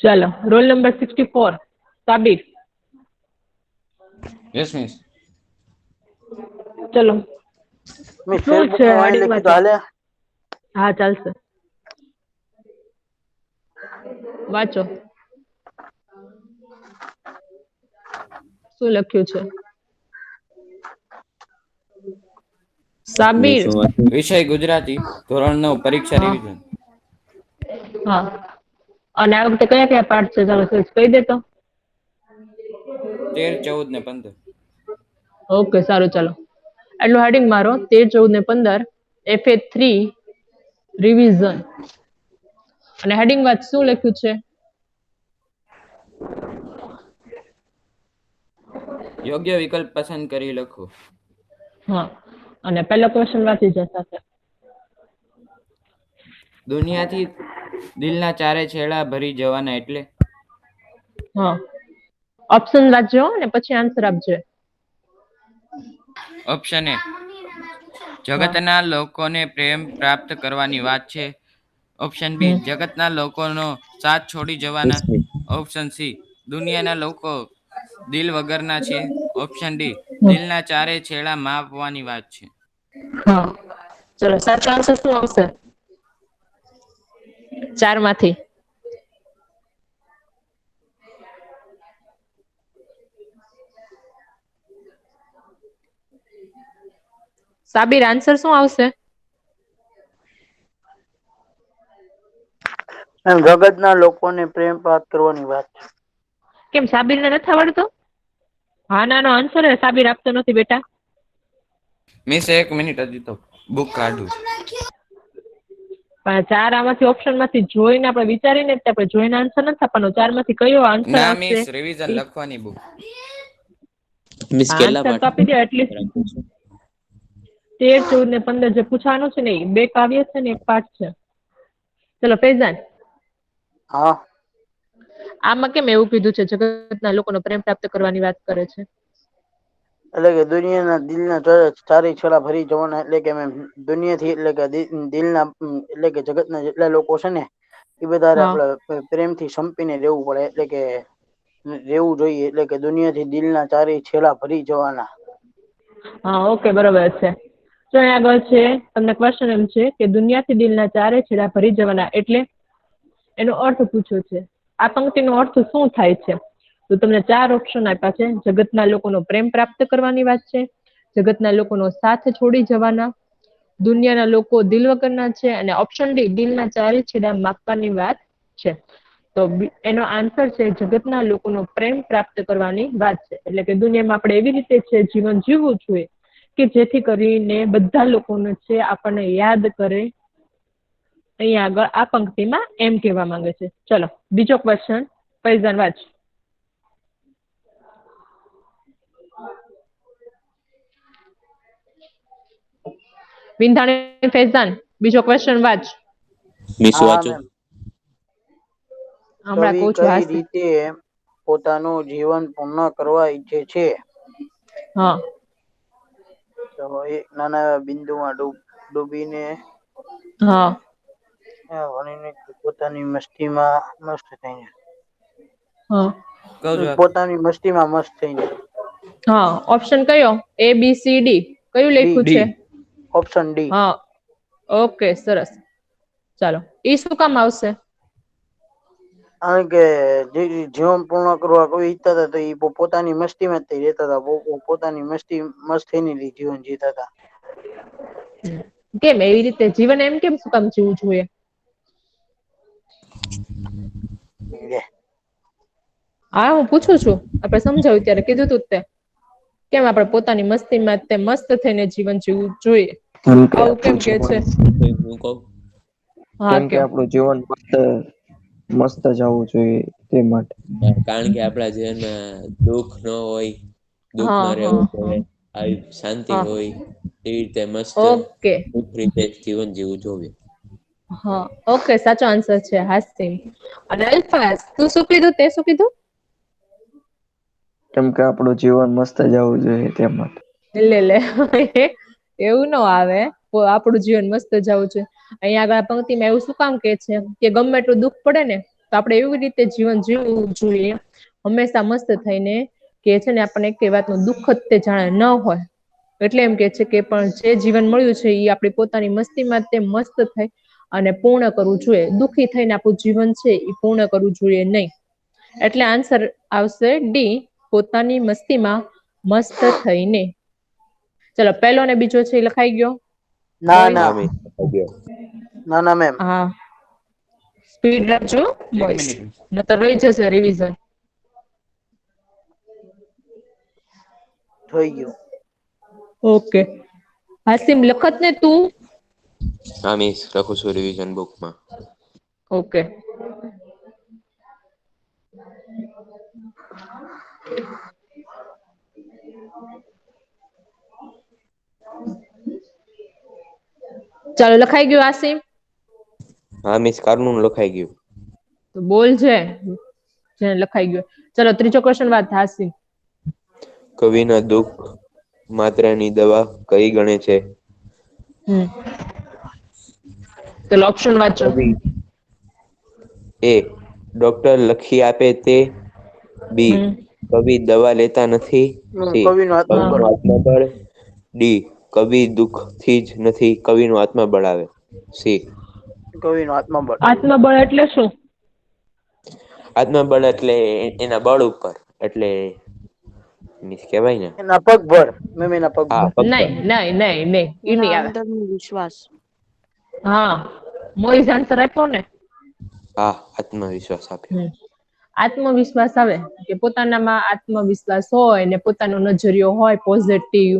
ચાલો roll number 64 Sabir. Yes miss. ચલો મેં શું ફેસબુક છે માં વાંચી હેડિંગ લખ્યું તો માંથી? હાલે. હા ચાલશે, વાંચો શું લખ્યું છે સાબિર. વિષય ગુજરાતી, ધોરણ 9, પરીક્ષા હા રિવિઝન. હા, અને આ વખતે કયા કયા પાઠ છે તમે કહી દેતો. 13, 14 ને 15. ઓકે સારું, ચાલો એટલું હેડિંગ મારો 13, 14 ને 15 FA3 રિવિઝન. અને હેડિંગ વાત શું લખ્યું છે? યોગ્ય વિકલ્પ પસંદ કરી લખો. હા, અને પહેલો ક્વેશ્ચન વાંચી જશે. દુનિયાથી દિલના ચારે છેડા ભરી જવાના એટલે? હા, ઓપ્શન વાંચજો ને પછી આન્સર આપજો. ઓપ્શન એ, હા જગતના લોકોને પ્રેમ પ્રાપ્ત કરવાની વાત છે. ઓપ્શન બી, જગતના લોકોનો સાથ છોડી જવાના. ઓપ્શન સી, દુનિયાના લોકો દિલ વગરના છે. ઓપ્શન ડી, દિલના ચારે છેડા માપવાની વાત છે. હા, ચલો સાચો આન્સર શું આવશે 4 માંથી? સાબિર, આન્સર શું આવશે? જગતના લોકોને પ્રેમ પ્રાપ્ત કરવાની વાત છે. કેમ સાબિરને નથી આવડતું? હા ના નો આન્સર સાબિર આપતો નથી બેટા. મિસ 1 મિનિટ હજી તો બુક કાઢું. પણ 4 આમાંથી ઓપ્શન માંથી જોઈને આપણે વિચારીને આપણે જોઈને આન્સર નથી આપવાનો. 4 માંથી કયો આન્સર ના આવશે? મિસ, રિવિઝન લખવાની બુક. મિસ કેટલા આન્સર તો પાઠ? આપી દે એટલીસ્ટ. 13, 14 ને 15 જે પૂછવાનું છે ને એ 2 કાવ્ય છે ને 1 પાઠ છે. ચલો ફૈઝાન. હા, આમાં કેમ એવું કીધું છે જગતના લોકોનો પ્રેમ પ્રાપ્ત કરવાની વાત કરે છે? એટલે કે દુનિયાના દિલના ચારે છેડા ભરી જવાના, એટલે કે દુનિયાથી એટલે કે દિલના એટલે કે જગતના જેટલા લોકો છે ને એ બધા હા આપડે પ્રેમથી સંપીને રહેવું પડે, એટલે કે રહેવું જોઈએ. એટલે કે દુનિયાથી દિલના ચારે છેડા ભરી જવાના. હા, ઓકે બરોબર છે. તો અહીં આગળ છે તમને ક્વેશ્ચન એમ છે કે દુનિયાથી દિલના ચારે છેડા ભરી જવાના એટલે એનો અર્થ પૂછ્યો છે. આ પંક્તિનો અર્થ શું થાય છે? તો તમને 4 ઓપ્શન આપ્યા છે. જગતના લોકોનો પ્રેમ પ્રાપ્ત કરવાની વાત છે, જગતના લોકોનો સાથ છોડી જવાના, દુનિયાના લોકો દિલ વગરના છે, અને ઓપ્શન ડી, દિલના ચારે છેડા માપવાની વાત છે. તો એનો આન્સર છે જગતના લોકોનો પ્રેમ પ્રાપ્ત કરવાની વાત છે. એટલે કે દુનિયામાં આપણે એવી રીતે છે જીવન જીવવું જોઈએ કે જેથી કરીને બધા લોકોને છે આપણને યાદ કરે. અહીંયા આગળ આ પંક્તિમાં એમ કહેવા માંગે છે. ચલો બીજો ક્વેશ્ચન ફૈઝાન વાચ. વિંધાણી ફૈઝાન, બીજો ક્વેશ્ચન વાચ. મિસ હા વાંચો. મેમ. હમણાં કવિ કહું છું કઈ હાસી. રીતે પોતાનું જીવન પૂર્ણ કરવા ઈચ્છે છે? હા. તો એક નાના એવા બિંદુમાં ડૂબીને હા. પોતાની મસ્તીમાં મસ્ત થઈને. હા. કહો જવાબ. પોતાની મસ્તીમાં મસ્ત થઈને. હા, ઓપ્શન કયો? A B C D કયું ડી, લખ્યું છે? Option D. હા, ઓકે સરસ. ચાલો ઈ શું કામ આવશે? કારણ કે જે જીવન પૂર્ણ કરવા કોઈ ઈચ્છતા હતા તો એ પોતાની મસ્તીમાં જ રહેતા હતા. પોતાની મસ્તી મસ્ત થઈને જીવન જીતા હતા. કેમ એવી રીતે જીવન એમ કેમ શું કામ જીવવું જોઈએ? હા, હું પૂછું છું. આપણે સમજાવ્યું ત્યારે કીધું તું તે. કેમ આપણે પોતાની મસ્તીમાં તે મસ્ત થઈને જીવન જીવવું જોઈએ? કેમ કે આવું કેમ આપણું કે છે? જીવન હું કહું હા કેમ કે કયો. આપણું જીવન મસ્ત જવું જોઈએ તે માટે. કારણ કે આપણા જીવનમાં દુઃખ ન હોય, દુઃખ ન હા હા રહેવું હા પડે, આવી શાંતિ હા હોય, એવી રીતે મસ્ત ઓકે. રીતે જીવન જીવવું જોઈએ. હા, ઓકે સાચો આન્સર છે હાસીમ. અને અલ્ફાસ તું શું કીધું? તે શું કીધું? કેમ કે આપણું જીવન મસ્ત જવું જોઈએ તે માટે. લે એવું ન આવે. આપણું જીવન મસ્ત જવું છે. અહીંયા આગળ પંક્તિમાં એવું શું કામ કે છે કે ગમે એટલું દુઃખ પડે ને તો આપણે એવી રીતે જીવન જીવવું જોઈએ હંમેશા મસ્ત થઈને કે છે ને આપણને એક વાતનું દુઃખ જ તે જાણે ન હોય. એટલે એમ કે છે કે પણ જે જીવન મળ્યું છે એ આપણી પોતાની મસ્તીમાં તે મસ્ત થઈ અને પૂર્ણ કરવું જોઈએ. દુઃખી થઈને આપણું જીવન છે એ પૂર્ણ કરવું જોઈએ નહીં. એટલે આન્સર આવશે ડી, પોતાની મસ્તીમાં મસ્ત થઈને. ચલો પહેલો ને બીજો છે એ લખાઈ ગયો. ના મોઈસ? ના હા મિસ લખાઈ ગયો. ના મેમ. હા, સ્પીડ રાખજો એક મોઈસ, મિનિટ. નતર રહી જશે રિવિઝન. થઈ ગયું. ઓકે, હાસિમ લખત ને તું. હા મિસ લખું છું રિવિઝન બુકમાં. ઓકે. ચાલો લખાઈ ગયું આસિમ? હા મિસ કારનું લખાઈ ગયું. તો બોલ છે જેને લખાઈ ગયો. ચલો ત્રીજો ક્વેશ્ચન વાત હાસિમ. કવિના દુઃખ માત્રાની દવા કઈ ગણે છે? ચલો ઓપ્શન વાંચો. કવિ એ. ડોક્ટર લખી આપે તે. બી. હમ કવિ દવા લેતા નથી. સી. કવિનો આત્મબળ. કવિનું આત્મબળ. ડી. કવિ દુઃખથી જ નથી કવિનું આત્મબળ આવે. સી. કવિનો આત્મબળ. આત્મબળ એટલે શું? આત્મબળ એટલે એના બળ ઉપર એટલે મીન્સ કહેવાય ને. એના પગભર. મેમ એના હા પગભર. પગ પર. નહીં ઈ એના નહીં આવે. અંદરનો વિશ્વાસ. હા, મોઈઝ આન્સર આપ્યો ને. હા આત્મવિશ્વાસ આપ્યો. આત્મવિશ્વાસ આવે કે પોતાનામાં આત્મવિશ્વાસ હોય ને પોતાનો નજરિયો હોય પોઝિટિવ,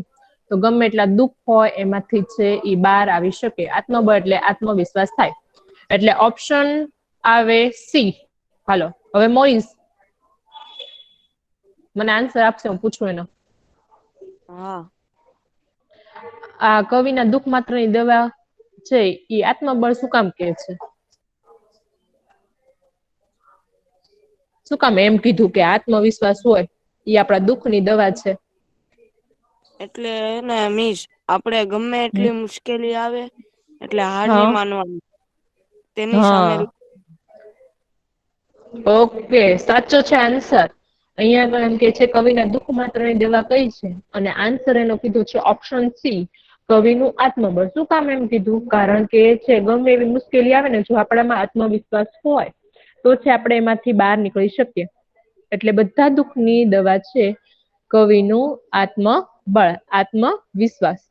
તો ગમે એટલા દુઃખ હોય એમાંથી છે એ બહાર આવી શકે. આત્મબળ એટલે આત્મવિશ્વાસ થાય. એટલે ઓપ્શન આવે સી. હાલો હવે મોઈઝ મને આન્સર આપશે, હું પૂછું એનો. હા. આ કવિના દુઃખ માત્રની દવા છે એ આત્મબળ શું કામ કે છે? શું કામ એમ કીધું કે આત્મવિશ્વાસ હોય એ આપણા દુઃખની દવા છે? એટલે એને મીસ આપણે ગમે એટલી મુશ્કેલી આવે એટલે હાર હા નહીં માનવાની. તેની સામે હા ઓકે, સાચો છે આન્સર. અહીંયા આગળ એમ કે છે કવિના દુઃખ માત્રની દવા કઈ છે અને આન્સર એનો કીધું છે ઓપ્શન સી, કવિનું આત્મબળ. શું કામ એમ કીધું? કારણ કે છે ગમે એવી મુશ્કેલી આવે ને, જો આપણામાં આત્મવિશ્વાસ હોય તો છે આપણે એમાંથી બહાર નીકળી શકીએ. એટલે બધા દુઃખની દવા છે કવિનું આત્મબળ, આત્મવિશ્વાસ.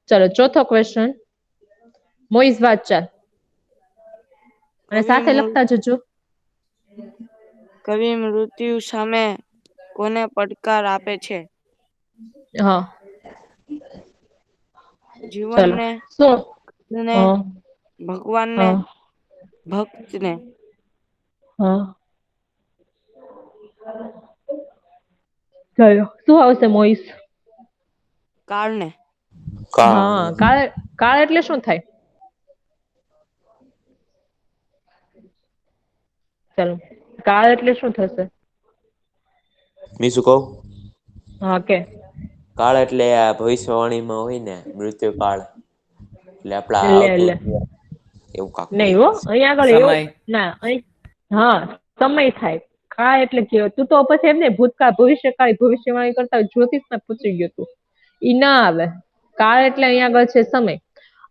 ચલો ચોથો ક્વેશ્ચન. મોઈઝ વાત ચાલ અને કવિ સાથે લખતા જજો. કવિ મૃત્યુ સામે કોને પડકાર આપે છે? હા ચલો જીવનને, શું? ને, હા ભગવાનને, હા ભક્તને. હા ચલો શું આવશે મોઈસ? કાળને. હા, કાળ એટલે શું થાય? ચાલો કાળ એટલે શું થશે? મી શું કહું? હા કે. કાળ એટલે આ ભવિષ્યવાણીમાં હોય ને મૃત્યુ કાળ. એટલે આપડા આવતું લે એવું કાક નહી હોય. હો અહીંયા આગળ સમય. એવું ના હા સમય થાય. કાળ એટલે કે તું તો પછી એમ ને ભૂતકાળ ભવિષ્યકાળ ભવિષ્યવાણી કરતા જ્યોતિષમાં પૂછી ગયો તું. ઈ ના આવે. કાળ એટલે અહીંયા આગળ છે સમય.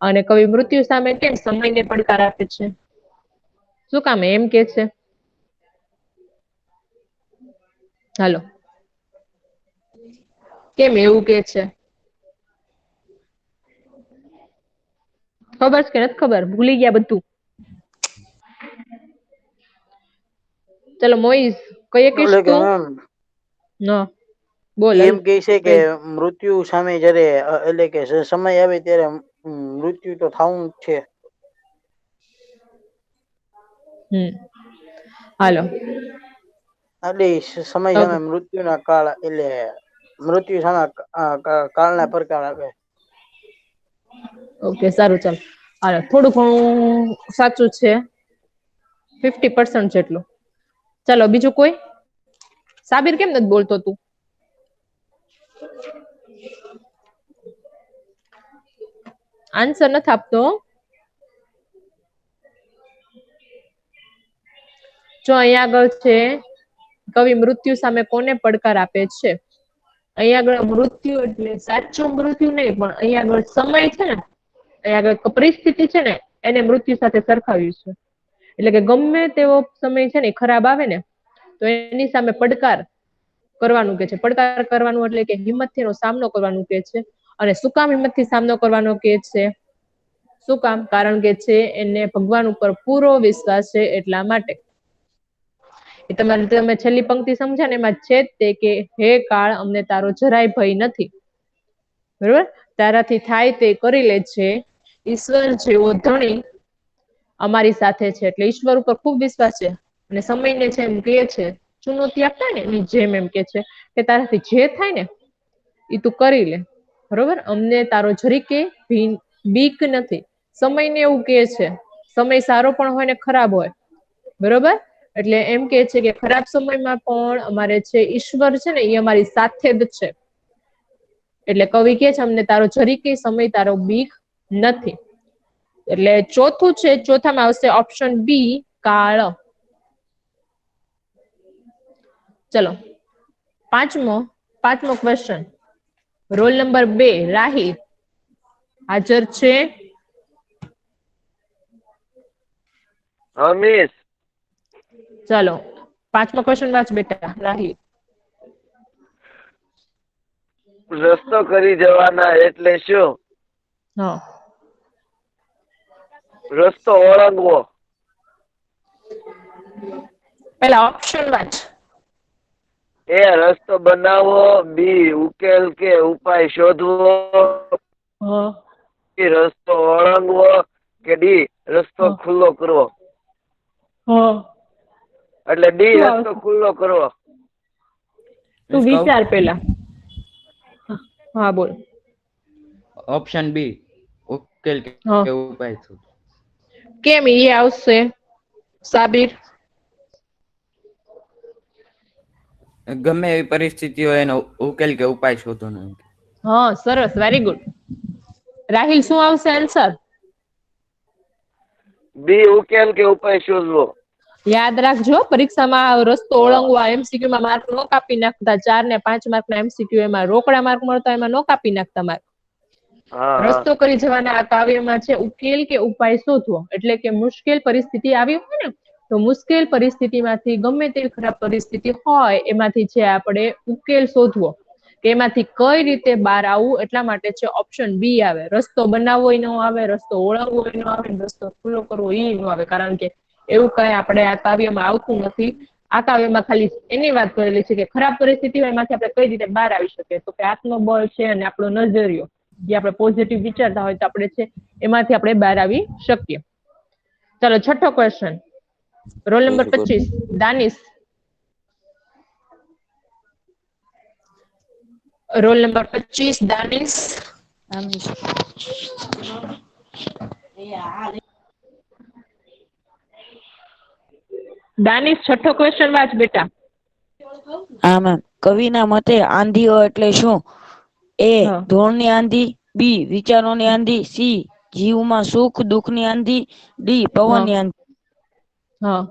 અને કવિ મૃત્યુ સામે કેમ સમયને પડકાર આપે છે? શું કામ એમ કે છે? હાલો કેમ એવું કે છે? ખબર છે કે નથી ખબર? ભૂલી ગયા બધું? ચલો મોઈઝ કઈ કીશ એટલે કે તું? મેમ ના બોલ એમ કે છે કે કઈ. મૃત્યુ સામે જયારે એટલે કે સમય આવે ત્યારે મૃત્યુ તો થવું જ છે. હાલો એટલે સમય સામે મૃત્યુના કાળ એટલે મૃત્યુ સામે કાળના પડકાર આપે. ઓકે સારું ચાલ. હાલો થોડું ઘણું સાચું છે. 50% જેટલું. ચાલો બીજું કોઈ? સાબિર કેમ નથી બોલતો તું? આન્સર નથી આપતો. જો અહીંયા આગળ છે કવિ મૃત્યુ સામે કોને પડકાર આપે છે? અહીંયા આગળ મૃત્યુ એટલે સાચું મૃત્યુ નહીં, પણ અહીંયા આગળ સમય છે ને, અહીંયા આગળ પરિસ્થિતિ છે ને, એને મૃત્યુ સાથે સરખાવ્યું છે. એટલે કે ગમે તેવો સમય છે ને ખરાબ આવે ને તો એની સામે પડકાર કરવાનું કે છે. પડકાર કરવાનું એટલે કે હિંમતથી એનો સામનો કરવાનું કે છે. અને શું કામ હિંમતથી સામનો કરવાનો કે છે? શું કામ? કારણ કે છે એને ભગવાન ઉપર પૂરો વિશ્વાસ છે એટલા માટે. એ તમે છેલ્લી પંક્તિ સમજ્યા ને એમાં છે તે કે હે કાળ અમને તારો જરાય ભય નથી, બરોબર? તારાથી થાય તે કરી લે છે, ઈશ્વર જેવો ધણી અમારી સાથે છે. એટલે ઈશ્વર ઉપર ખૂબ વિશ્વાસ છે અને સમયને છે એમ કે છે, ચુનૌતી આપતા ને એની જેમ એમ કે છે કે તારાથી જે થાય ને એ તું કરી લે, બરોબર? અમને તારો જરીકે બીક નથી. સમયને એવું કે છે, સમય સારો પણ હોય ને ખરાબ હોય, બરોબર? એટલે એમ કે છે કે ખરાબ સમયમાં પણ અમારે છે ઈશ્વર છે ને એ અમારી સાથે જ છે. એટલે કવિ કે છે અમને તારો જરીકે સમય તારો બીક નથી. એટલે ચોથું છે, ચોથામાં આવશે ઓપ્શન બી કાળ. ચલો પાંચમો ક્વેશ્ચન. રોલ નંબર 2 રાહિલ હાજર છે? મિસ ચલો પાંચમો ક્વેશ્ચન વાંચ બેટા રાહિલ. રસ્તો કરી જવાના એટલે શું? હા, રસ્તો ઓળંગવો. પેલા ઓપ્શન વાંચ. એ રસ્તો બનાવવો, બી ઉકેલ કે ઉપાય શોધવો, હા, રસ્તો ઓળંગવો કે ડી રસ્તો ખુલ્લો કરવો. હા, એટલે ડી રસ્તો ખુલ્લો કરવો. તું વિચાર પેલા. હા બોલ. ઓપ્શન બી ઉકેલ કે હા. ઉપાય શોધવો. કેમ એ આવશે સાબિર? ગમે એવી પરિસ્થિતિ હોય એનો ઉકેલ કે ઉપાય શોધવાનો. હા, સરસ, વેરી ગુડ. રાહિલ શું આવશે આન્સર? બી ઉકેલ કે ઉપાય શોધવો. યાદ રાખજો, પરીક્ષામાં રસ્તો ઓળંગવા એમસીક્યુ માં માર્ક નો કાપી નાખતા. 4 ને 5 માર્ક ના એમસીક્યુ એમાં રોકડા માર્ક મળતા, એમાં નો કાપી નાખતા માર્ક. રસ્તો કરી જવાના આ કાવ્યમાં છે ઉકેલ કે ઉપાય શોધવો. એટલે કે મુશ્કેલ પરિસ્થિતિ આવી હોય ને તો મુશ્કેલ પરિસ્થિતિમાંથી ગમે તેવી ખરાબ પરિસ્થિતિ હોય એમાંથી છે આપણે ઉકેલ શોધવો કે એમાંથી કઈ રીતે બહાર આવવું. એટલા માટે છે ઓપ્શન બી આવે. રસ્તો બનાવવો ન આવે, રસ્તો ઓળંગવો ન આવે, રસ્તો ખુલ્લો કરવો એ ન આવે. કારણ કે એવું કઈ આપણે આ કાવ્યમાં આવતું નથી. આ કાવ્યમાં ખાલી એની વાત કરેલી છે કે ખરાબ પરિસ્થિતિ હોય એમાંથી આપણે કઈ રીતે બહાર આવી શકીએ. તો કે આત્મબળ છે અને આપણો નજરિયો, જે આપણે પોઝિટિવ વિચારતા હોય તો આપણે છે એમાંથી આપણે બહાર આવી શકીએ. ચલો છઠ્ઠો question. Roll number 25 Danish. Roll number 25 Danish. Danish છઠ્ઠો ક્વેશ્ચન વાંચ બેટા. હા મેમ. કવિના મતે આંધીઓ એટલે શું? એ ધૂળની આંધી, બી વિચારોની આંધી, સી જીવમાં સુખ દુઃખની આંધી, ડી પવનની આંધી. હા,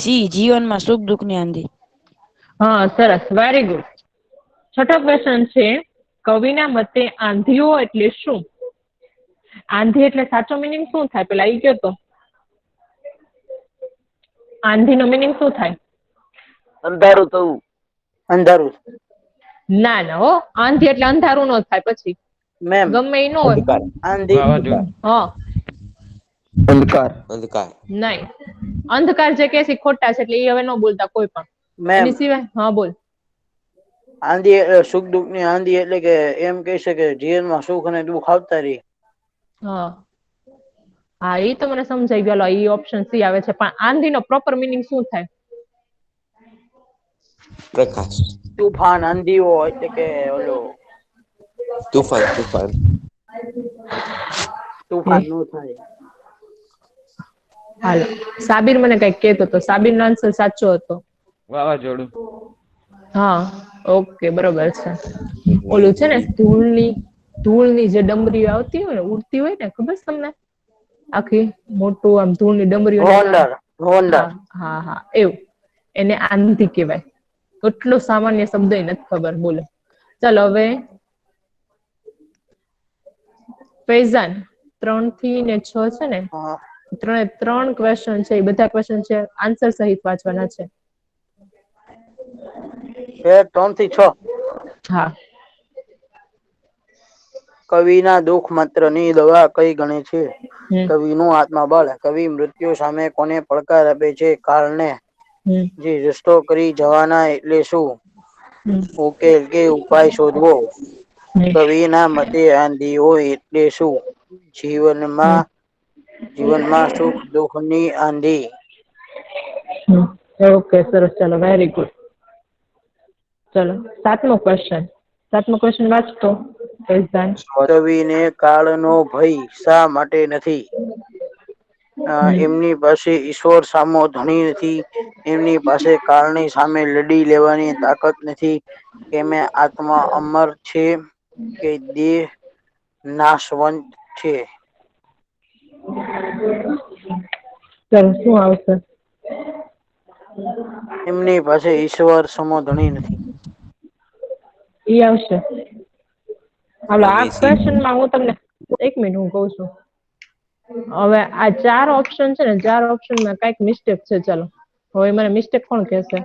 સી જીવનમાં સુખ દુઃખની આંધી. હા, સરસ, વેરી ગુડ. છઠ્ઠો ક્વેશ્ચન છે કવિના મતે આંધીઓ એટલે શું? આંધી એટલે સાચો મિનિંગ શું થાય પેલા ઈ કયો તો. આંધી નો મિનિંગ શું થાય? અંધારું થવું. અંધારું. ના ના હો, આંધી એટલે અંધારું નો થાય. પછી મેમ ગમે ઈ નો હોય. આંધી. હા, અંધકાર. નહીં, અંધકાર જે કે છે ખોટા છે એટલે એ હવે ન બોલતા કોઈ પણ. એની સિવાય હા બોલ. આંધી એટલે સુખ દુઃખ ની આંધી. એટલે કે એમ કહી શકે જીવનમાં સુખ અને દુઃખ આવતા રહે. હા હા, એ તો મને સમજાઈ ગયો. એ ઓપ્શન સી આવે છે. પણ આંધી નો પ્રોપર મિનિંગ શું થાય? પ્રકાશ. તૂફાન, આંધીઓ એટલે કે ઓલો તૂફાન નો થાય. હાલો, સાબિર મને કઈક કેતો તો. સાબિર નો આન્સર સાચો હતો. વાવાઝોડું. હા, ઓકે, બરોબર છે. ઓલું છે ને ધૂળની જે ડમરીઓ આવતી હોય ને, ઉડતી હોય ને, ખબર છે તમને? આખી મોટું આમ ધૂળની ડમરીઓ. મોહનદાસ. હા એવું એને આંધી કહેવાય. એટલો સામાન્ય શબ્દ નથી ખબર. બોલો ચાલો હવે ફૈઝાન 3 થી ને 6 છે ને ત્રણ ક્વેશ્ચન છે. એ બધા ક્વેશ્ચન છે આન્સર સહિત વાંચવાના છે. 3 થી 6. હા. કવિના દુઃખ માત્ર ની દવા કઈ ગણે છે? કવિનું આત્મબળ. કવિ મૃત્યુ સામે કોને પડકાર આપે છે? કાળને. જે રસ્તો કરી જવાના એટલે શું? ઉકેલ કે ઉપાય શોધવો. કવિના મતે આંધી હોય એટલે શું? જીવનમાં સુખ દુઃખ ની આંધી. ઓકે સરસ. ચાલો વેરી ગુડ. ચલો 7મો ક્વેશ્ચન વાંચતો ફૈઝાન. કવિને કાળનો ભય શા માટે નથી? એમની પાસે ઈશ્વર સામો ધણી નથી. એમની પાસે કાળની સામે લડી લેવાની તાકાત નથી. એમે આત્મા અમર છે કે દેહ નાશવંત છે? ચાલો શું આવશે? એમની પાસે ઈશ્વર સમો ધણી નથી. ઈ આવશે. હાલો આ હવે સી ક્વેશ્ચનમાં હું તમને 1 મિનિટ હું કઉ છું. હવે આ 4 ઓપ્શન છે ને 4 ઓપ્શનમાં કઈક મિસ્ટેક છે. ચાલો હવે મને મિસ્ટેક કોણ કહેશે?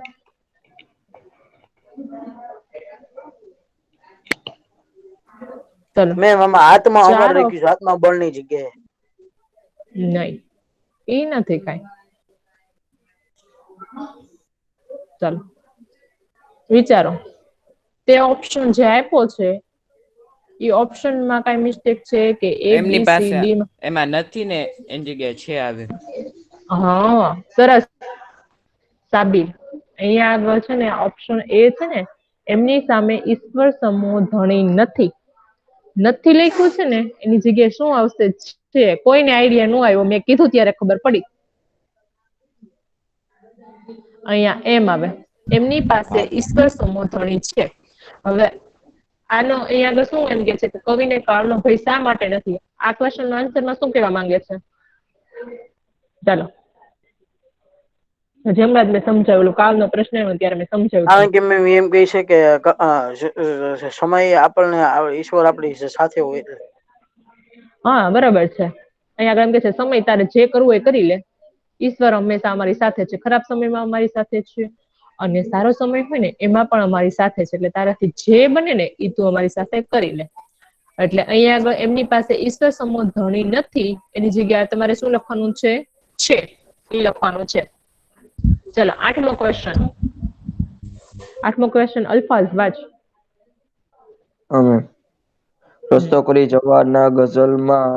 ચલો મેમ આમાં આત્મા અમર 4 લખ્યું છે. આત્મા બળની જગ્યાએ. નહીં ઈ નથી કઈ. ચાલો વિચારો. તે ઓપ્શન જે આપ્યો છે એ ઓપ્શનમાં કઈ મિસ્ટેક છે કે A B એમની C પાસે D? એમાં નથી ને એની જગ્યાએ છે આવે. હા સરસ સાબિર. અહીંયા આગળ છે ને ઓપ્શન A છે ને એમની સામે ઈશ્વર સમો ધણી નથી લખ્યું છે ને એની જગ્યાએ શું આવશે? છે. કોઈને આઈડિયા નો આવ્યો. મેં કીધું ત્યારે ખબર પડી. અહીંયા એમ આવે. એમની પાસે ઈશ્વર સમો ધણી છે. હવે આનો અહીંયા આગળ શું એમ કે છે કે કવિને કાળનો ભય શા માટે નથી? આ ક્વેશ્ચન નો આન્સરમાં શું કહેવા માંગે છે? ચાલો જેમણાં જ મેં સમજાવેલું. કાલનો પ્રશ્ન આવ્યો ત્યારે મેં સમજાવ્યું. કારણ કે મેમ એમ કહી છે કે સમય આપણને ઈશ્વર આપણી સાથે હોય. હા બરાબર છે. અહીંયા આગળ એમ કે છે સમય તારે જે કરવું એ કરી લે. ઈશ્વર હંમેશા અમારી સાથે છે. ખરાબ સમયમાં અમારી સાથે છે અને સારો સમય હોય ને એમાં પણ અમારી સાથે છે. એટલે તારાથી જે બને ને એ તું અમારી સાથે કરી લે. એટલે અહીંયા આગળ એમની પાસે ઈશ્વર સમો ધણી નથી એની જગ્યાએ તમારે શું લખવાનું છે? એ લખવાનું છે. ચલો 8મો ક્વેશ્ચન અલ્ફાઝ વાંચ. રસ્તો કરી જવાના ગઝલમાં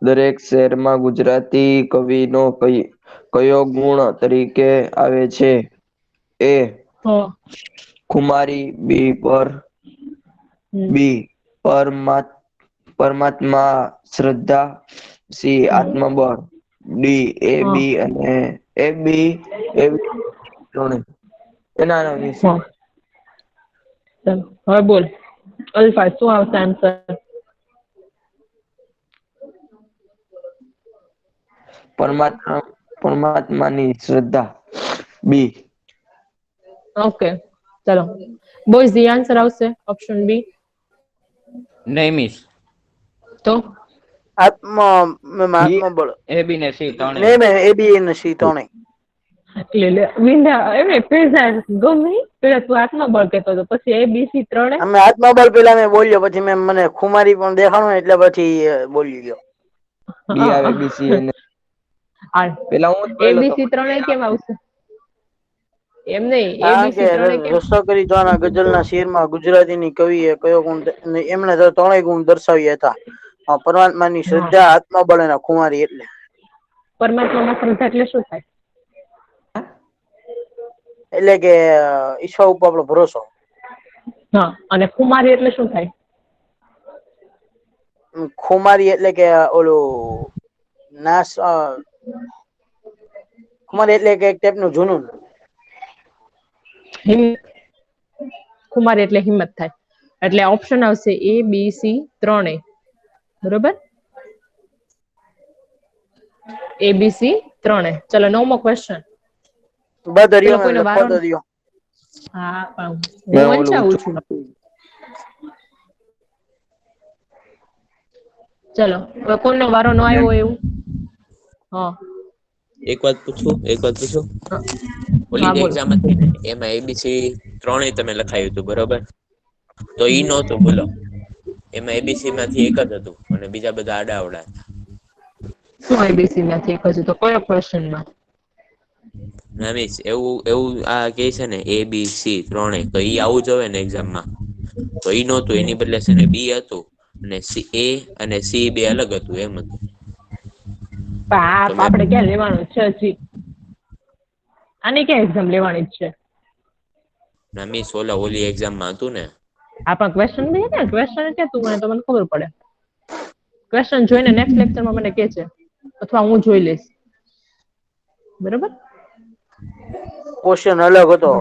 દરેક શેરમાં ગુજરાતી કવિનો કયો ગુણ તરીકે આવે છે? A. ખુમારી. બી. પરમાત્મા શ્રદ્ધા. સી. આત્મબળ. ડી. A B અને A B એના વિશે. ચાલો હવે બોલ અલ્ફાઝ શું આવશે આન્સર? પરમાત્માની શ્રદ્ધા. બી. ઓકે ચલો બોયઝ ધી આન્સર આવશે ઓપ્શન બી. નહીં મિસ. તો આત્મબળ. એ બી ને સી ત્રણે. નહીં મેમ A B અને C ત્રણેય. ગમે પેલા તું આત્મબળ કહેતો હતો પછી ABC ત્રણે. અમે આત્મબળ પેલા મેં બોલ્યો પછી મેં મને ખુમારી પણ દેખાણો એટલે પછી બોલી ગયો. ડી આવે BC અને પેલા હું જ બોલ્યો તો ABC ત્રણે કેમ આવશે? એમ નહીં કારણ ABC કે ત્રણે કેમ? રસ્તો કરી જવાના ગઝલના શેરમાં ગુજરાતીની કવિએ કયો ગુણ એમણે તો ત્રણેય ગુણ દર્શાવ્યા હતા. પરમાત્માની શ્રદ્ધા, આત્મબળ અને ખુમારી. એટલે પરમાત્મામાં શ્રદ્ધા એટલે શું થાય? એટલે કે ઈશ્વર ઉપર આપણો ભરોસો. હા અને ખુમારી એટલે શું થાય? ખુમારી એટલે કે ઓલું નાશ. ખુમારી એટલે કે એક ટાઈપનું જુનૂન. ખુમારી એટલે હિંમત થાય. એટલે ઓપ્શન આવશે A B C ત્રણેય. બરોબર? ABC ત્રણે. ચલો 9મો ક્વેશ્ચન. બદરિયો કોઈનો લખવા વારો તો દ્યો. હા પણ મેં હું ઓલું વંચાવું છું. ચલો હવે કોઈનો વારો ન આવ્યો હોય એવું. હા એક વાત પૂછું ઓલી હા જે બોલો. એક્ઝામ હતી ને એમાં એબીસી ત્રણેય તમે લખાયું હતું બરોબર, તો ઈ નહોતું બોલો, એમાં એબીસી માંથી એક જ હતું અને બીજા બધા આડા અવડા. શું આઈબીસી નથી હજુ તો કયો ક્વેશ્ચનમાં? રમેશ એવું આ કે છે ને એ બી સી ત્રણેય, તો ઈ આવું જોવે ને એક્ઝામમાં, તો ઈ નહોતું, એની બદલે છે ને બી હતું અને એ અને સી બે અલગ હતું એમ હતું. તો મેં આપડે ક્યાં લેવાનું છે હજી, આની ક્યાં એક્ઝામ લેવાની જ છે. રમેશ ઓલી એક્ઝામમાં હતું ને. આ પણ ક્વેશ્ચન દે ને, ક્વેશ્ચન કે તું મને તો મને ખબર પડે. ક્વેશ્ચન જોઈને નેક્સ્ટ લેક્ચરમાં મને કે છે, અથવા હું જોઈ લઈશ. બરોબર. ક્વેશ્ચન અલગ હતો.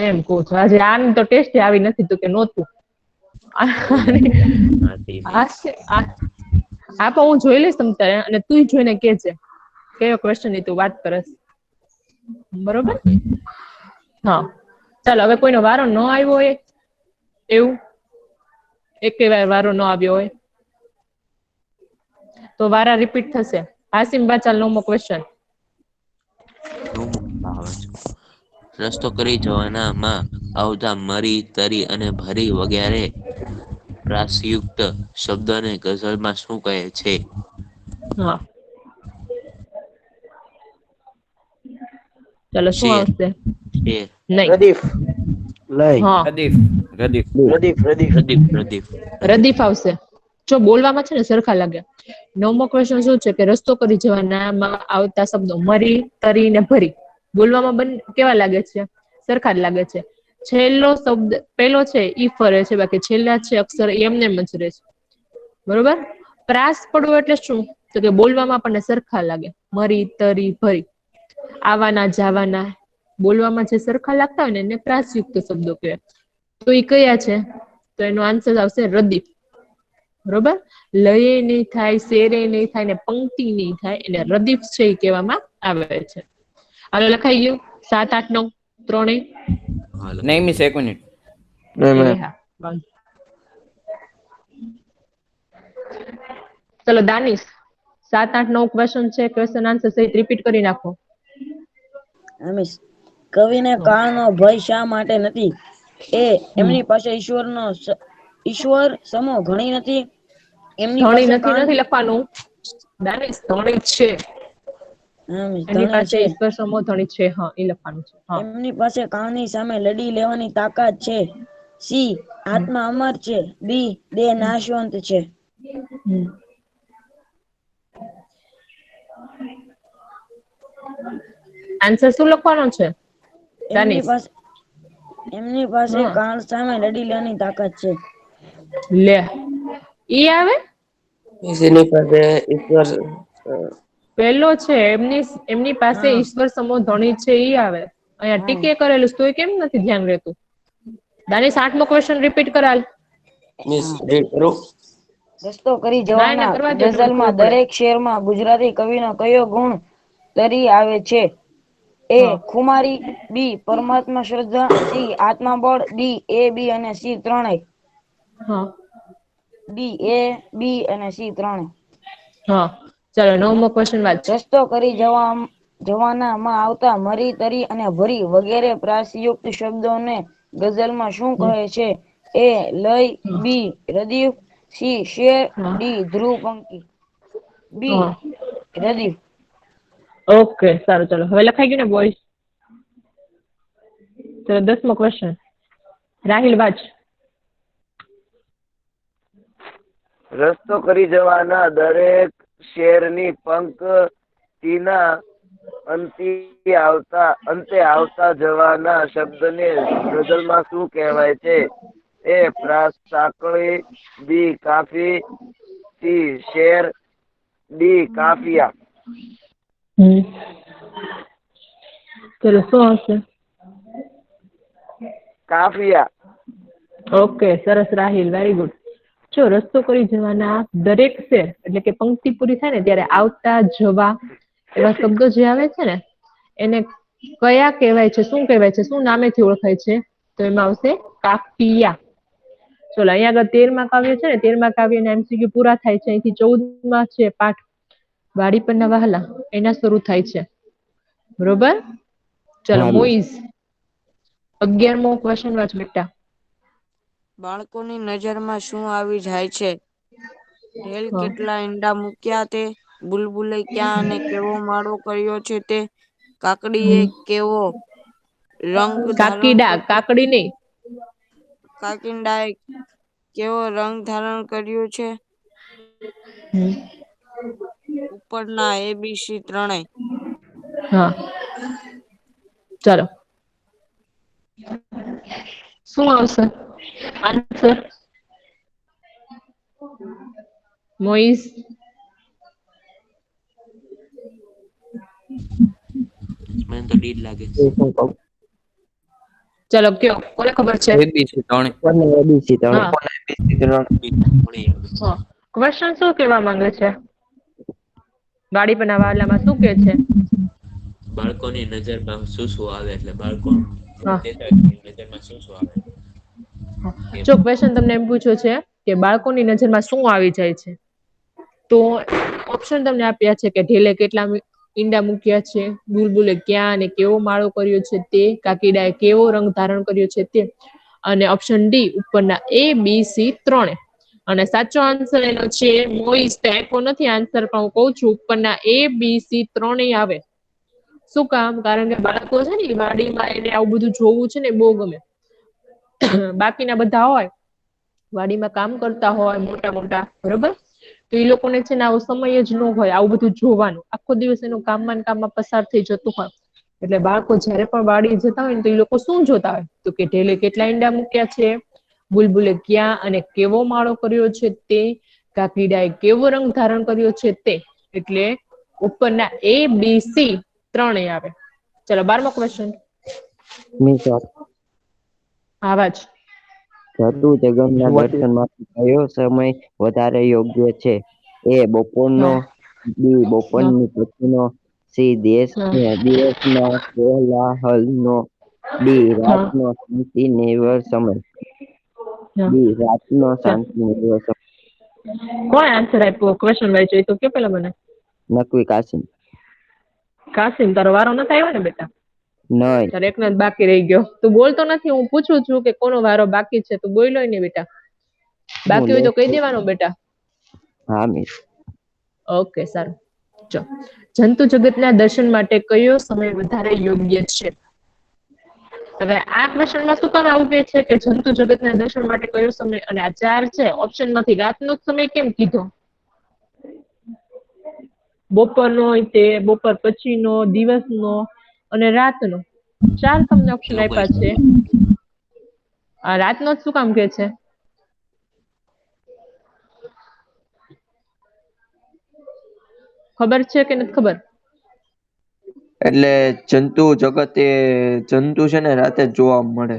એમ કહું છું, આજે આની તો ટેસ્ટ આવી નથી તો કે નહોતું. હા પણ હું જોઈ લઈશ તમ તારે, અને તું જોઈને કે છે કયો ક્વેશ્ચન ની તું વાત કરસ. બરોબર. હા ચાલો હવે કોઈનો વારો ન આવ્યો હોય એવું, એકેય વારો ન આવ્યો હોય તો વારા રિપીટ થશે. હાસીમ ચાલ 9મો ક્વેશ્ચન. રસ્તો કરી જવાના માં આવતા મરી, તરી અને ભરી વગેરે પ્રાસયુક્ત શબ્દને ગઝલમાં શું કહે છે? હા ચાલો શું શેર, આવશે? શેર, નહીં. રદીફ લઈ હા પ્રદીપ. રદીફ આવશે. જો બોલવામાં છે ને સરખા લાગે. 9મો ક્વેશ્ચન શું છે કે રસ્તો કરી જવાનામાં આવતા શબ્દો મરી, તરી ને ભરી બોલવામાં કેવા લાગે છે? સરખા જ લાગે છે. છેલ્લો શબ્દ પેલો છે ઈ ફરે છે, બાકી છેલ્લા છે અક્ષર એમને એમ જ રહે છે. બરોબર. પ્રાસ પડવો એટલે શું? તો કે બોલવામાં આપણને સરખા લાગે. મરી, તરી, ભરી. આવાના, જાવાના બોલવામાં જે સરખા લાગતા હોય ને એને પ્રાસયુક્ત શબ્દો કહેવાય. તો એ કયા છે? તો એનો આન્સર આવશે રદીફ. બરોબર. લય નહી થાય, શેરે નહી થાય ને પંક્તિ નહી થાય, એને રદીફ છે એ કહેવામાં આવે છે. હાલો લખાઈ ગયું? 7, 8, 9 ત્રણેય. નહીં મિસ, એક મિનિટ. એ હા વાંધો. ચલો દાનિશ 7, 8, 9 ક્વેશ્ચન છે, ક્વેશ્ચન આન્સર સહિત રિપીટ કરી નાખો. રમેશ, કવિને કાળનો ભય શા માટે નથી? એ એમની પાસે ઈશ્વર સમો ઘણી નથી. એમની ધણી પાસે નથી કાન નથી લખવાનું દાનિશ, ધણી છે. એની ધણી પાસે છે. ઈશ્વર સમો ધણી છે. હા એ લખવાનું છે. હા એમની પાસે કાળની સામે લડી લેવાની તાકાત છે. સી આત્મા અમર છે. બી દેહ નાશવંત છે. આન્સર શું લખવાનો છે દાનિશ? એમની પાસે હા કાળ સામે લડી લેવાની તાકાત છે. લે ઈ આવે. એની પાસે ઈશ્વર પેલો છે એમની પાસે હા ઈશ્વર સમો ધણી છે ઈ આવે. અહીંયા હા ટીકે કરેલું તો એ કેમ નથી ધ્યાન રહેતું? દાનિશ 8મો ક્વેશ્ચન રિપીટ કરાલ. મિસ રીડ કરો. રસ્તો કરી ના એને જવાના કરવા દો એટલે મને ખબર ગઝલમાં પડે. દરેક શેરમાં ગુજરાતી કવિનો કયો ગુણ તરી આવે છે? એ હા ખુમારી, બી પરમાત્મા શ્રદ્ધા, સી આત્માબળ, ડી એ બી અને સી ત્રણેય. હા ડી એ બી અને સી ત્રણે. હા ચાલો 9મો ક્વેશ્ચન વાંચ. રસ્તો કરી જવાનામાં આવતા મરી, તરી અને ભરી વગેરે પ્રાસયુક્ત શબ્દોને ગઝલમાં શું કહે છે? એ લય, બી રદીફ, સી શેર, હા ડી ધ્રુવ પંક્તિ. બી હા રદીફ. ઓકે સારું ચાલો હવે લખાઈ ગયું ને બોયસ? ચલો 10મો ક્વેશ્ચન રાહિલ વાંચ. રસ્તો કરી જવાના દરેક શેરની પંક્તિના અંતે આવતા જવાના શબ્દને ગઝલમાં શું કહેવાય છે? એ પ્રાસ, સાંકળી, બી કાફી, સી શેર, ડી કાફિયા. ચલો શું આવશે? કાફિયા. ઓકે સરસ રાહિલ, વેરી ગુડ. જો રસ્તો કરી જવાના દરેક શેર એટલે કે પંક્તિ પૂરી થાય ને ત્યારે આવતા જવા એવા શબ્દો જે આવે છે ને એને કયા કહેવાય છે, શું કહેવાય છે, શું નામેથી ઓળખાય છે? તો એમાં આવશે કાફિયા. ચલો અહીંયા આગળ 13મા કાવ્ય છે ને, 13મા કાવ્યના MCQ પૂરા થાય છે. અહીંથી 14માં છે પાઠ વાડી પરના વહાલા, એના શરૂ થાય છે. બરોબર? ચલો હા મિસ. મોઈઝ 11મો ક્વેશ્ચન વાંચ બેટા. બાળકોની નજરમાં શું આવી જાય છે? ઢેલ કેટલા ઈંડા મૂક્યા તે, બુલબુલે ક્યાં અને કેવો માળો કર્યો છે તે, કાકડીએ કેવો રંગ ધારણ કાકડી નહીં. કાકિંડાએ કેવો રંગ ધારણ કર્યો છે? ઉપરના ABC ત્રણેય. હા ચાલો શું આવશે આન્સર? મોઈઝ મને તો ડીડ લાગે છે. ચલો કયો, કોને ખબર છે? ABC ત્રણે. ક્વેશ્ચન શું કહેવા માંગે છે? વાડી પરના વહાલામાં શું કહે છે? બાળકોની નજરમાં શું શું આવે, એટલે બાળકો હા નજરમાં શું શું આવે. જો ક્વેશ્ચન તમને એમ પૂછ્યો છે કે બાળકોની નજરમાં શું આવી જાય છે, તો ઓપ્શન તમને આપ્યા છે કે ઢેલે કેટલા ઈંડા મૂક્યા છે, બુલબુલે ક્યાં અને કેવો માળો કર્યો છે તે, કાકીડાએ કેવો રંગ ધારણ કર્યો છે તે, અને ઓપ્શન ડી ઉપરના ABC ત્રણે. અને સાચો આન્સર એનો છે મોઈઝ. આપ્યો નથી આન્સર, પણ હું કઉ છું ઉપરના ABC ત્રણેય આવે. શું કામ? કારણ કે બાળકો છે ને વાડીમાં એને આવું બધું જોવું છે ને બહુ ગમે. બાકીના બધા હોય વાડીમાં કામ કરતા હોય મોટા મોટા, બરોબર, તો એ લોકોને છે ને આવો સમય જ ન હોય આવું બધું જોવાનું. આખો દિવસ એનું કામમાં પસાર થઈ જતું હોય. એટલે બાળકો જયારે પણ વાડી જતા હોય ને, તો એ લોકો શું જોતા હોય? તો કે ઢેલે કેટલા ઈંડા મૂક્યા છે, બુલબુલે ક્યાં અને કેવો માળો કર્યો છે તે, કાકીડાએ કેવો રંગ ધારણ કર્યો છે તે. એટલે ઉપરના ABC ત્રણેય આવે. ચલો 12મો ક્વેશ્ચન. આવાજ હતું જગન્ના દર્શન માટે કયો સમય વધારે યોગ્ય છે? એ બપોરનો, બી બપોરની પછીનો, સી દિવસના કોલાહલનો, ડી રાતનો શાંતિ નિર્ભર સમય. ડી રાતનો શાંતિ નિર્ભર સમય. કોણ આન્સર આપ્યો? ક્વેશ્ચન વાંચ્યો એ તો કે પેલા મને. નકવી કાસિમ. કાસિમ, તારો વારો નથી આવ્યો ને બેટા? નહીં. તારે એકનો જ બાકી રહી ગયો. તું બોલતો નથી, હું પૂછું છું કે કોનો વારો બાકી છે. તું બોલ્યો ને બેટા? બાકી હોય તો કહી દેવાનું બેટા. હા મિસ. ઓકે સારું. ચલ, જંતુ જગતના દર્શન માટે કયો સમય વધારે યોગ્ય છે? હવે આ ક્વેશ્ચનમાં શું કામ આવું કહે છે કે જંતુ જગતના દર્શન માટે કયો સમય? અને આ 4 છે ઓપ્શનમાંથી રાતનો સમય કેમ કીધો? બપોરનો હોય તે, બપોર પછીનો, દિવસનો અને રાતનો. 4 તમને ઓપ્શન આપ્યા છે. આ રાતનો જ શું કામ કે છે? ખબર છે કે નથી ખબર? એટલે જંતુ જગત એ જંતુ છે ને રાતે જોવા મળે.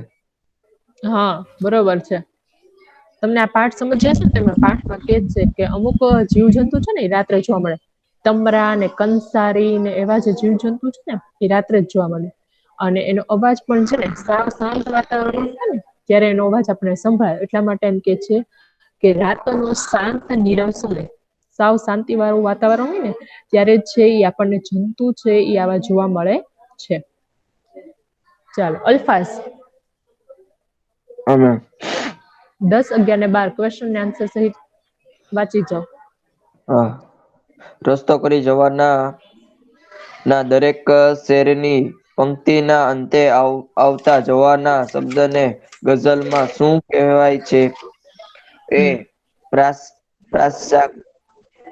હા બરોબર છે. તમને આ પાઠ સમજ્યા છે ને? તમે પાઠમાં કે છે કે અમુક જીવજંતુ છે ને એ રાત્રે જોવા મળે. તમરા ને કંસારી ને એવા જે જીવજંતુ છે ને એ રાત્રે જ જોવા મળે. અને એનો અવાજ પણ છે ને સાવ શાંત વાતાવરણ છે ને ત્યારે એનો અવાજ આપણે સંભળાય. એટલા માટે એમ કે છે કે રાતનો શાંત નીરવ સમય, સાવ શાંતિ વાળું વાતાવરણ હોય ને ત્યારે છે એ આપણને જંતુ છે એ આવા જોવા મળે છે. ચાલો અલ્ફાઝ 10, 11 ને 12 ક્વેશ્ચન ને આન્સર સહિત વાંચી જાઓ. હા. રસ્તો કરી જવાના દરેક શેરની પંક્તિના અંતે આવતા જવાના શબ્દને ગઝલમાં શું કહેવાય છે? એ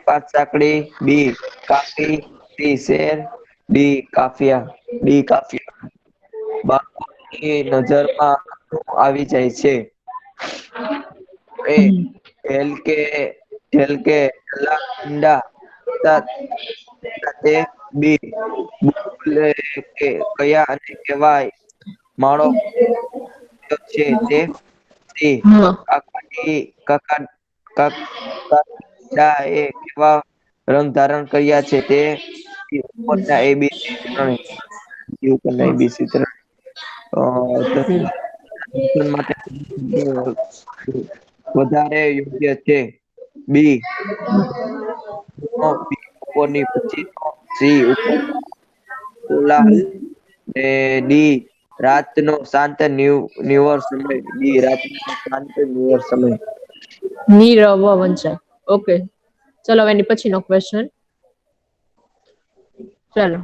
પ્રાસસાકડી, બી કાફી, સી શેર, ડી કાફિયા. બાળકોની નજરમાં શું આવી જાય છે? એ ઢેલ કે કેટલા ઈંડા તે, બી બુલબુલે કયા અને કેવા માળો છે તે, સી કાકીડાએ કેવા રંગ ધારણ કર્યા છે તે, ઉપરના એબીસી ત્રણે ઉપરના એબીસી ત્રણે માટે વધારે યોગ્ય છે. બી ઉપરની પછી સી ઉપર કોલાહલ ને ડી રાતનો શાંત નિવર સમય ડી રાતનો શાંત નિવર સમય. નીરવ વંચાય. ઓકે, ચલો એની પછીનો ક્વેશ્ચન. ચલો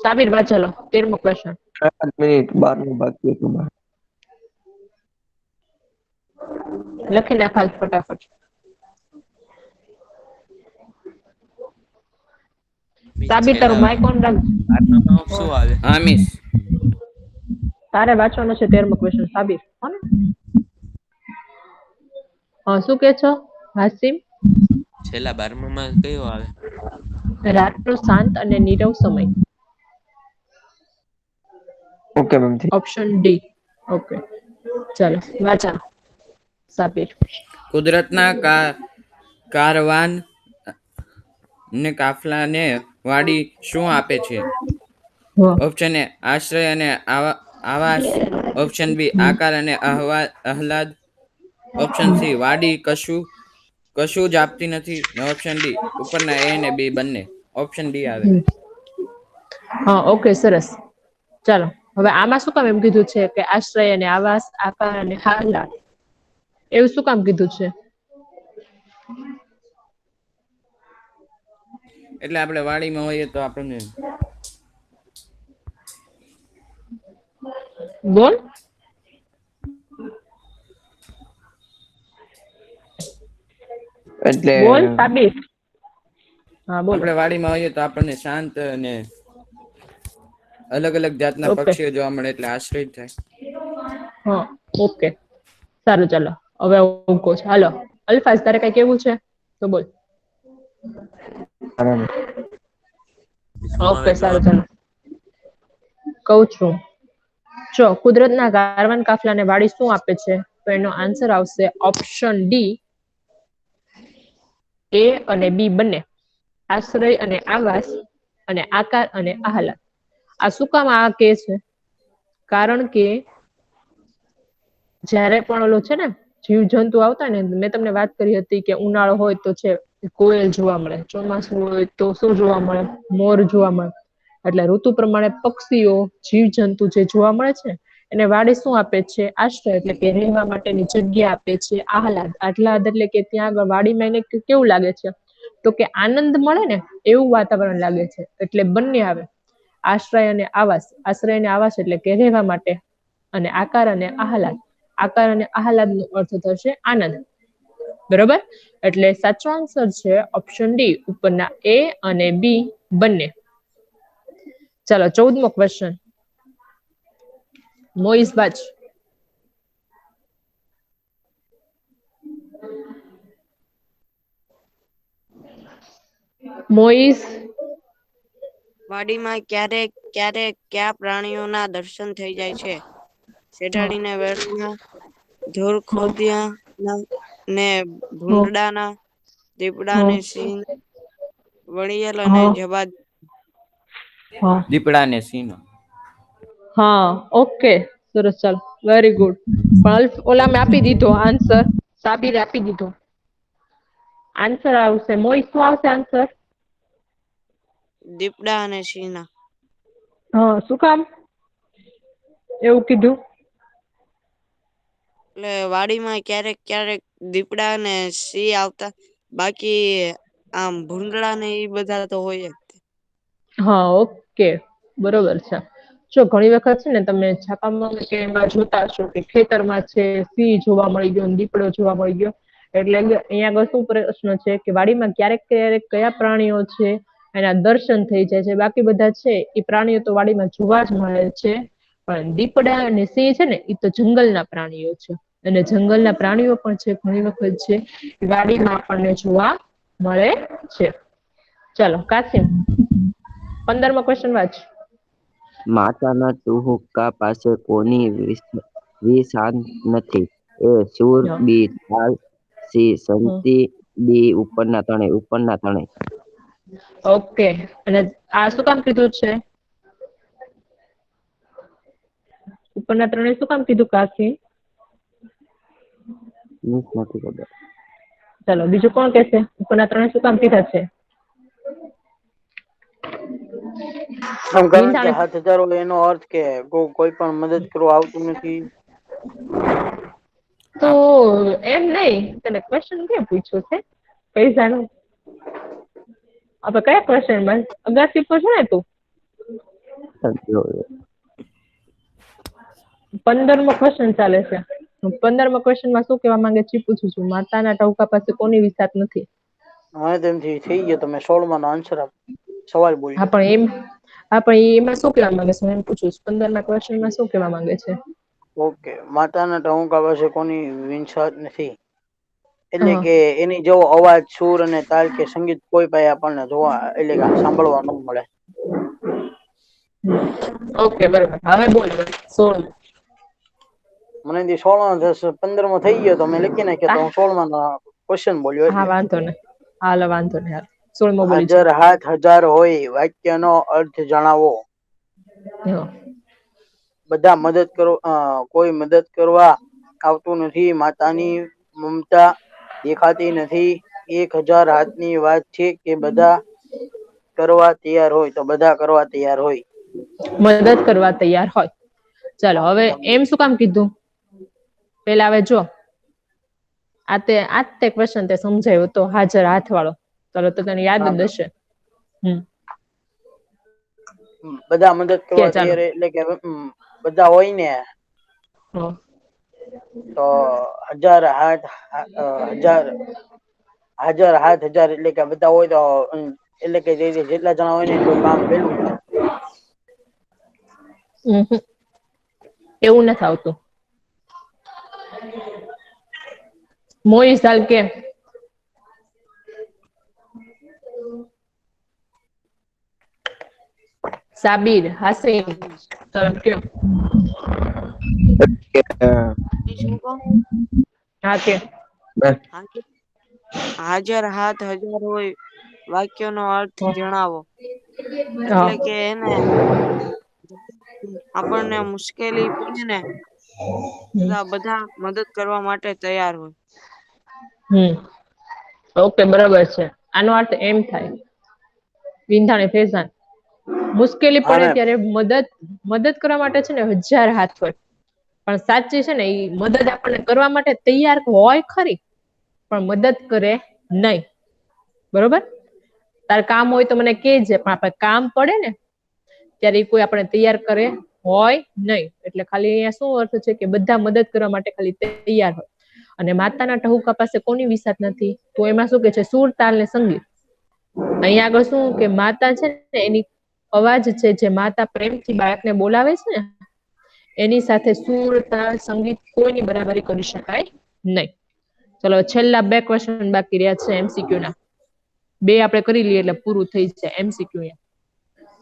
સાબિર બા, ચલો 13મો ક્વેશ્ચન. 7 મિનિટ 12 બાકી હતું. લખી નાખ હાલ ફટાફટ. સાબિર તારું માઇક ઓન રાખ. શું આવે? હા મિસ. તારે વાંચવાનો છે 13મો ક્વેશ્ચન સાબિર. કોને? હા, શું કે છો હાસિમ? છેલ્લા 12માં કયો આવે? રાતનો શાંત અને નીરવ સમય. Okay ma'am. Option D. Okay, ચાલો વાંચા સાબિર. કુદરતના કારવાન ને કાફલાને વાડી શું આપે છે? ઓપ્શન એ આશ્રય અને આવાસ. ઓપ્શન બી આકાર અને આહલાદ. ઓપ્શન સી વાડી કશું જ આપતી નથી. ઓપ્શન ડી ઉપરના એ ને બી બંને. ઓપ્શન ડી આવે. હા, ઓકે સરસ. ચાલો હવે આમાં શું કામ એમ કીધું છે કે આશ્રય અને આવાસ, આકાર અને આહલાદ, એવું શું કામ કીધું છે? એટલે આપણે વાડીમાં હોઈએ તો આપણને બોલ. એટલે બોલ સાબિર. હા બોલો. આપણે વાડીમાં હોઈએ તો આપણને શાંત અને અલગ અલગ જાતના ઓકે. પક્ષીઓ જોવા મળે એટલે આશ્રય થાય. હા, ઓકે સારું. ચાલો હવે હું કહું છું. હાલો અલ્ફાઝ, તારે કઈ કેવું છે તો બોલ. શું આવે ઓકે સારું. જવાબ? ચાલો કઉ છું. જો કુદરતના કારવાન કાફલાને વાડી શું આપે છે તો એનો આન્સર આવશે ઓપ્શન ડી, એ અને બી બંને. આશ્રય અને આવાસ અને આકાર અને આહલાદ. આ શું કામ આ કે છે? કારણ કે જયારે પણ ઓલો છે ને જીવ જંતુ આવતા ને, મેં તમને વાત કરી હતી કે ઉનાળો હોય તો છે કોયલ જોવા મળે, ચોમાસું હોય તો શું જોવા મળે? મોર જોવા મળે. એટલે ઋતુ પ્રમાણે પક્ષીઓ, જીવજંતુ જે જોવા મળે છે એને વાડી શું આપે છે? આશ્રય એટલે કે રહેવા માટેની જગ્યા આપે છે. આહલાદ એટલે કે ત્યાં આગળ વાડીમાં એને કેવું લાગે છે તો કે આનંદ મળે ને એવું વાતાવરણ લાગે છે. એટલે બંને આવે, આશ્રય અને આવાસ. આશ્રય અને આવાસ એટલે કે રહેવા માટે, અને આકાર અને આહલાદ. આકાર અને આહલાદ નો અર્થ થશે આનંદ. બરોબર, એટલે સાચો આન્સર છે ઓપ્શન ડી, ઉપરના એ અને બી બંને. ચાલો 14મો ક્વેશ્ચન. મોઇઝબાજ. મોઈઝ. વાડીમાં ક્યારેક ક્યારેક કયા પ્રાણીઓના દર્શન થઈ જાય છે? શેઠાડીને વેળના, ધોરખોદિયા ને ભૂંડડાના, દીપડા ને સિંહ, વણિયલ અને જવાદ. દીપડા ને સિંહ. હા, ઓકે સરસ. ચાલો વેરી ગુડ. પણ ઓલા મેં આપી દીધો આન્સર, સાબિરે આપી દીધો. આન્સર આવશે મોઈઝ. શું આવશે આન્સર? દીપડા અને સિંહ. હા, શું કામ એવું કીધું? એટલે વાડીમાં ક્યારેક ક્યારેક દીપડા ને સિંહ આવતા, બાકી આમ ભૂંડડા ને એ બધા તો હોય જ. હા, ઓકે બરોબર છે. જો ઘણી વખત છે ને તમે છાપામાં કે એમાં જોતા હશો કે ખેતરમાં છે સિંહ જોવા મળી ગયો, દીપડો જોવા મળી ગયો. એટલે અહીંયા આગળ શું પ્રશ્ન છે કે વાડીમાં ક્યારેક ક્યારેક કયા પ્રાણીઓ છે એના દર્શન થઈ જાય છે, બાકી બધા છે એ પ્રાણીઓ તો વાડીમાં જોવા જ મળે છે. પણ દીપડા અને સિંહ છે ને એ તો જંગલના પ્રાણીઓ છે. અને જંગલના પ્રાણીઓ પણ છે ઘણી વખત છે વાડીમાં આપણને જોવા મળે છે. ચાલો કાસિમ, 15મો ક્વેશ્ચન વાંચ. માતાના ટહુકા પાસે કોની વિશાન નથી? એ સૂર, બી લાલ, સી સંતી, ડી ઉપરના ત્રણેય. ઓકે, અને આ શું કામ કીધું છે? ઉપરના ત્રણે શું કામ કીધું કાશી? નથી ખબર. ચલો બીજું કોણ કહેશે? ઉપરના ત્રણે શું કામ કીધા છે? કારણ કે હાથ હજારો એનો અર્થ કે કોઈ પણ મદદ કરવા આવતું નથી. તો એમ નહીં, તને ક્વેશ્ચન કેમ પૂછ્યો છે? પૈસાનો આપણે કયા ક્વેશ્ચનમાં અગાસી પર છે ને તું? 15મો ક્વેશ્ચન ચાલે છે. 15મા ક્વેશ્ચનમાં શું કહેવા માંગે છે પૂછું છું. માતાના ટહુકા પાસે કોની વિસાત નથી? હા, તેમથી થઈ ગયો. તમે 16માં નો આન્સર આપો. સવાલ બોલ્યો. હા, પણ એમાં શું કહેવા માંગે છે? હું પૂછું છું 15મા ક્વેશ્ચનમાં શું કહેવા માંગે છે? ઓકે, માતાના ટહુકા પાસે કોની વિસાત નથી? એટલે હા કે એની જેવો અવાજ, સુર અને તાલ કે સંગીત કોઈ પાસે આપણને જોવા એટલે કે સાંભળવા ન મળે. ઓકે, બરોબર. હવે બોલ 16. મને 15મો થઈ ગયો તો મેં લખી નાખ્યો તો હું 16માં ક્વેશ્ચન બોલ્યો હા, એટલે. વાંધો નહીં. હાલો, વાંધો નહીં. 16મો બોલી હાજર હાથ હજાર હોય વાક્યનો અર્થ જણાવો. હા. બધા મદદ કરો, કોઈ મદદ કરવા આવતું નથી. માતાની મમતા દેખાતી નથી. 1000 હાથની વાત છે કે બધા કરવા તૈયાર હોય, તો બધા કરવા તૈયાર હોય. મદદ કરવા તૈયાર હોય. ચાલો, હવે એમ શું કામ કીધું? પેલા હવે જો આ તે ક્વેશ્ચન તે સમજાયો તો હાજર હાથ વાળો. ચાલો, તો તને યાદ જ હશે. બધા મદદ કે કરવા ચાલો તૈયાર એટલે કે બધા હોય ને તો 1000 હાથ એટલે કે બધા હોય તો એટલે કે જેટલા જણા હોય ને એટલું કામ પેલું થાય. એવું નથી આવતું. મોઈ સાલ કે સાબિર, હાસિમ, તમે કયો. શું કહો? હા કે હાજર હાથ હજાર હોય વાક્યનો અર્થ જણાવો. હા એટલે કે એને આપણને મુશ્કેલી પડે ને બધા મદદ કરવા માટે તૈયાર હોય. ઓકે, બરાબર છે. આનો અર્થ એમ થાય વિંધાણી ફેજાન મુશ્કેલી હા પડે મેમ ત્યારે મદદ કરવા માટે છે ને 1000 હાથ હોય. પણ સાચી છે ને એ મદદ આપણને કરવા માટે તૈયાર હોય ખરી, પણ મદદ કરે નહીં. બરોબર? તારે કામ હોય તો મને કહેજે, પણ આપણે કામ પડે ને ત્યારે કોઈ આપણે તૈયાર કરે હોય નહીં. એટલે ખાલી અહીંયા શું અર્થ છે કે બધા મદદ કરવા માટે ખાલી તૈયાર હોય. અને માતાના ટહુકા પાસે કોની વિસાત નથી? તો એમાં શું કે છે? સુર, તાલ ને સંગીત. અહીંયા આગળ શું કે માતા છે ને એની અવાજ છે જે માતા પ્રેમથી બાળકને બોલાવે છે ને એની સાથે સુર, તાલ, સંગીત કોઈની બરાબરી કરી શકાય નહીં. ચલો, છેલ્લા 2 ક્વેશ્ચન બાકી રહ્યા છે MCQ ના. 2 આપણે કરી લઈએ એટલે પૂરું થઈ જાય MCQ.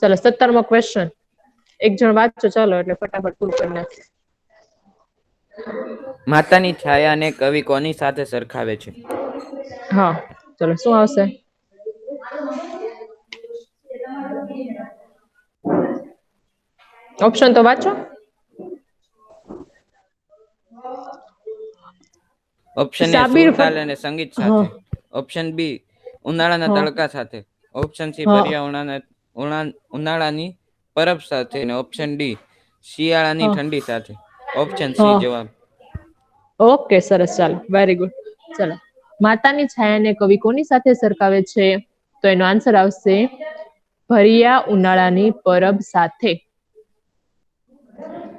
ચલો, 17મો ક્વેશ્ચન. એક જણ વાંચો ચાલો એટલે ફટાફટ પૂરું કરી નાખીએ. માતાની છાયાને કવિ કોની સાથે સરખાવે છે? હા, ચલો શું આવશે? ઓપ્શન તો વાંચો. ઓપ્શન એ સુર, સાબિર તાલ અને સંગીત સાથે. ઓપ્શન બી ઉનાળાના હા તડકા સાથે. ઓપ્શન સી હા ભર્યા ઉનાળાની પરબ સાથે. અને ઓપ્શન ડી શિયાળાની હા ઠંડી સાથે. ઓપ્શન સી હા જવાબ. ઓકે, સરસ. ચાલો, વેરી ગુડ. ચલો, માતાની છાયાને કવિ કોની સાથે સરખાવે છે? તો એનો આન્સર આવશે ભરિયા ઉનાળાની પરબ સાથે.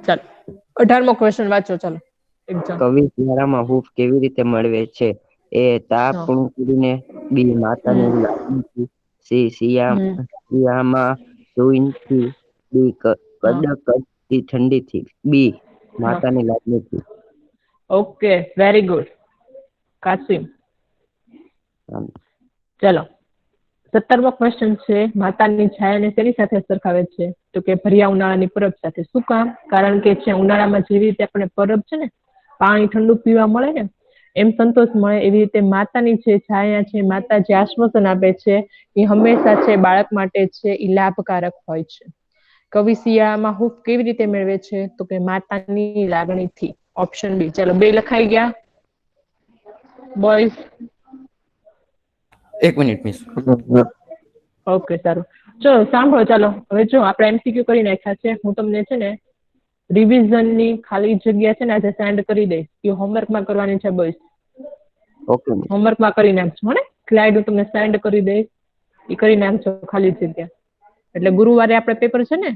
ચાલો, 18મો ક્વેશ્ચન વાંચો. ચાલો, એક્ઝામ. કવિ શિયાળામાં હૂંફ કેવી રીતે મેળવે છે? એ તાપ હા પૂર્ણ કરીને, બી માતાની હમ લાગણીથી, સી હમ શિયાળામાં સૂઈથી, ડી હા કડકડતી ઠંડીથી, બી હા માતાની લાગણીથી. Okay, very good Kasim. ચલો, 17મો ક્વેશ્ચન છે માતાની છાયાને શેની સાથે સરખાવે છે? તો કે ભર્યા ઉનાળાની પરબ સાથે. શું કામ? કારણ કે છે ઉનાળામાં જેવી રીતે આપણે પરબ છે ને પાણી ઠંડુ પીવા મળે ને એમ સંતોષ મળે એવી રીતે માતાની જે છાયા છે, માતા જે આશ્વાસન આપે છે એ હંમેશા છે બાળક માટે છે એ લાભકારક હોય છે. કવિ શિયાળામાં હૂંફ કેવી રીતે મેળવે છે? તો કે માતાની લાગણીથી. Option B. ચાલો 2 લખાઈ ગયા બોયઝ? 1 minute miss. ઓકે સારું. ચલો સાંભળો, ચાલો હવે જો આપણે MCQ કરી નાખ્યા છે. હું તમને છે ને રિવિઝનની ખાલી જગ્યા છે ને આજે સેન્ડ કરી દઈશ. એ હોમવર્કમાં કરવાની છે બોયઝ. ઓકે હોમવર્કમાં કરી નાખજો ને. સ્લાઇડ હું તમને સેન્ડ કરી દઈશ, એ કરી નાખજો ખાલી જગ્યા. એટલે ગુરુવારે આપણે પેપર છે ને